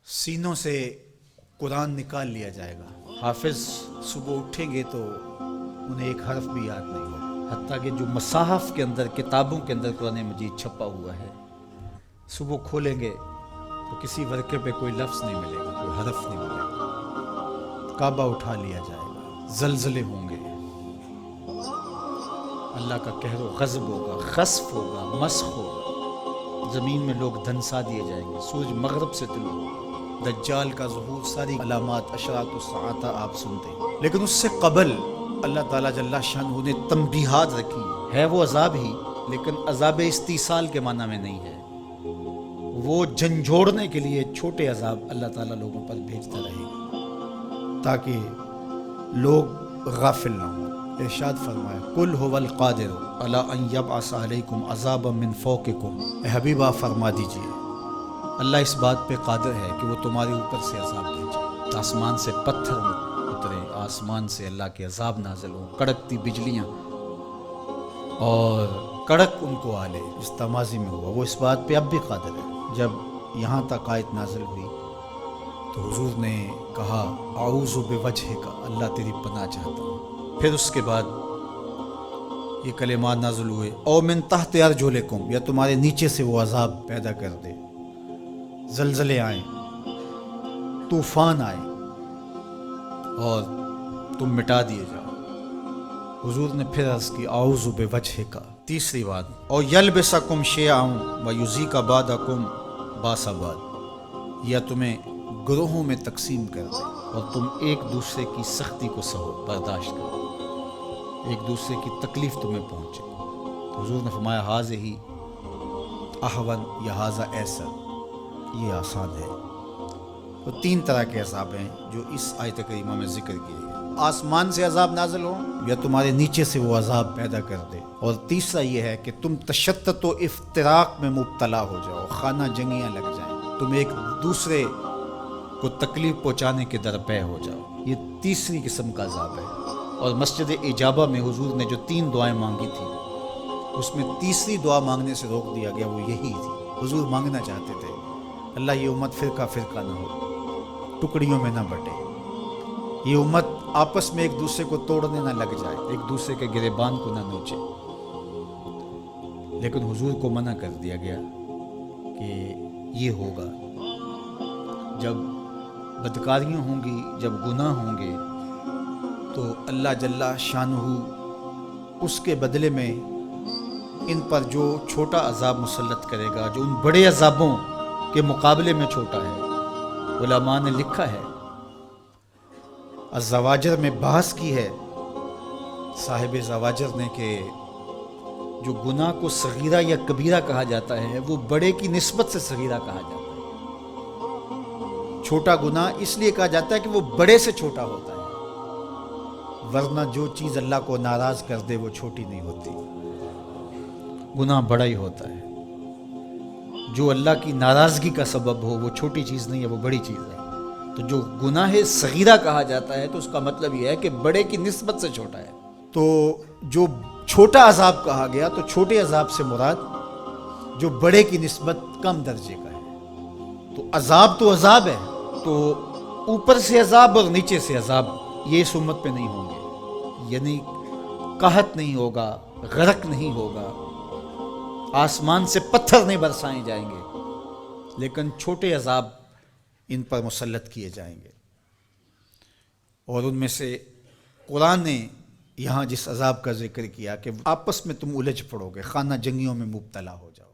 سینوں سے قرآن نکال لیا جائے گا۔ حافظ صبح اٹھیں گے تو انہیں ایک حرف بھی یاد نہیں ہوگا، حتیٰ کہ جو مصاحف کے اندر، کتابوں کے اندر قرآن مجید چھپا ہوا ہے، صبح کھولیں گے تو کسی ورقے پہ کوئی لفظ نہیں ملے گا، کوئی حرف نہیں ملے گا۔ کعبہ اٹھا لیا جائے گا، زلزلے ہوں گے، اللہ کا قہر و غضب ہوگا، خسف ہوگا، مسخ ہوگا، زمین میں لوگ دھنسا دیے جائیں گے، سورج مغرب سے طلوع ہوگا، دجال کا ظہور، ساری علامات اشراط الساعہ آپ سنتے ہیں۔ لیکن اس سے قبل اللہ تعالیٰ جل شانہ نے تنبیہات رکھی ہے، وہ عذاب ہی، لیکن عذاب استیصال کے معنی میں نہیں ہے، وہ جھنجھوڑنے کے لیے چھوٹے عذاب اللہ تعالیٰ لوگوں پر بھیجتا رہے گا تاکہ لوگ غافل نہ ہوں۔ ارشاد فرمایا قل هو القادر علی ان یبعث علیکم عذابا من فوقکم، اے حبیب آپ فرما دیجئے اللہ اس بات پہ قادر ہے کہ وہ تمہارے اوپر سے عذاب بھیجے، آسمان سے پتھر اترے، آسمان سے اللہ کے عذاب نازل ہوں، کڑکتی بجلیاں اور کڑک ان کو آلے، جس تمازی میں ہوا، وہ اس بات پہ اب بھی قادر ہے۔ جب یہاں تک آیت نازل ہوئی تو حضور نے کہا اعوذ بوجہک، اللہ تیری پناہ چاہتا ہوں۔ پھر اس کے بعد یہ کلمات نازل ہوئے او من تحت ارجلکم، یا تمہارے نیچے سے وہ عذاب پیدا کر دے، زلزلے آئیں، طوفان آئے اور تم مٹا دیے جاؤ۔ حضور نے پھر عرض کی اعوذ بوجہک۔ تیسری بات او یلبسکم شیئا ویذیق بعضکم باس بعض، یا تمہیں گروہوں میں تقسیم کر دے اور تم ایک دوسرے کی سختی کو سہو، برداشت کرو، ایک دوسرے کی تکلیف تمہیں پہنچے۔ تو حضور نے فرمایا ھذہ اہون یا ھذا ایسر، یہ آسان ہے۔ تو تین طرح کے عذاب ہیں جو اس آیت کریمہ میں ذکر کیے گئے، آسمان سے عذاب نازل ہو یا تمہارے نیچے سے وہ عذاب پیدا کر دے، اور تیسرا یہ ہے کہ تم تشتت و افتراق میں مبتلا ہو جاؤ، خانہ جنگیاں لگ جائیں، تم ایک دوسرے کو تکلیف پہنچانے کے درپے ہو جاؤ، یہ تیسری قسم کا عذاب ہے۔ اور مسجد اجابہ میں حضور نے جو 3 دعائیں مانگی تھی، اس میں تیسری دعا مانگنے سے روک دیا گیا، وہ یہی تھی۔ حضور مانگنا چاہتے تھے اللہ یہ امت فرقہ فرقہ نہ ہو، ٹکڑیوں میں نہ بٹے، یہ امت آپس میں ایک دوسرے کو توڑنے نہ لگ جائے، ایک دوسرے کے گریبان کو نہ نوچے۔ لیکن حضور کو منع کر دیا گیا کہ یہ ہوگا جب بدکاریاں ہوں گی، جب گناہ ہوں گے، تو اللہ جل شانہ اس کے بدلے میں ان پر جو چھوٹا عذاب مسلط کرے گا، جو ان بڑے عذابوں کے مقابلے میں چھوٹا ہے۔ علماء نے لکھا ہے، الزواجر میں بحث کی ہے صاحب زواجر نے کہ جو گناہ کو صغیرہ یا کبیرہ کہا جاتا ہے وہ بڑے کی نسبت سے صغیرہ کہا جاتا ہے۔ چھوٹا گناہ اس لیے کہا جاتا ہے کہ وہ بڑے سے چھوٹا ہوتا ہے، ورنہ جو چیز اللہ کو ناراض کر دے وہ چھوٹی نہیں ہوتی، گناہ بڑا ہی ہوتا ہے۔ جو اللہ کی ناراضگی کا سبب ہو وہ چھوٹی چیز نہیں ہے، وہ بڑی چیز ہے۔ تو جو گناہ صغیرہ کہا جاتا ہے تو اس کا مطلب یہ ہے کہ بڑے کی نسبت سے چھوٹا ہے۔ تو جو چھوٹا عذاب کہا گیا تو چھوٹے عذاب سے مراد جو بڑے کی نسبت کم درجے کا ہے۔ تو عذاب ہے، تو اوپر سے عذاب اور نیچے سے عذاب یہ اس امت پہ نہیں ہوں گے، یعنی قحط نہیں ہوگا، غرق نہیں ہوگا، آسمان سے پتھر نہیں برسائے جائیں گے، لیکن چھوٹے عذاب ان پر مسلط کیے جائیں گے۔ اور ان میں سے قرآن نے یہاں جس عذاب کا ذکر کیا کہ آپس میں تم الجھ پڑو گے، خانہ جنگیوں میں مبتلا ہو جاؤ۔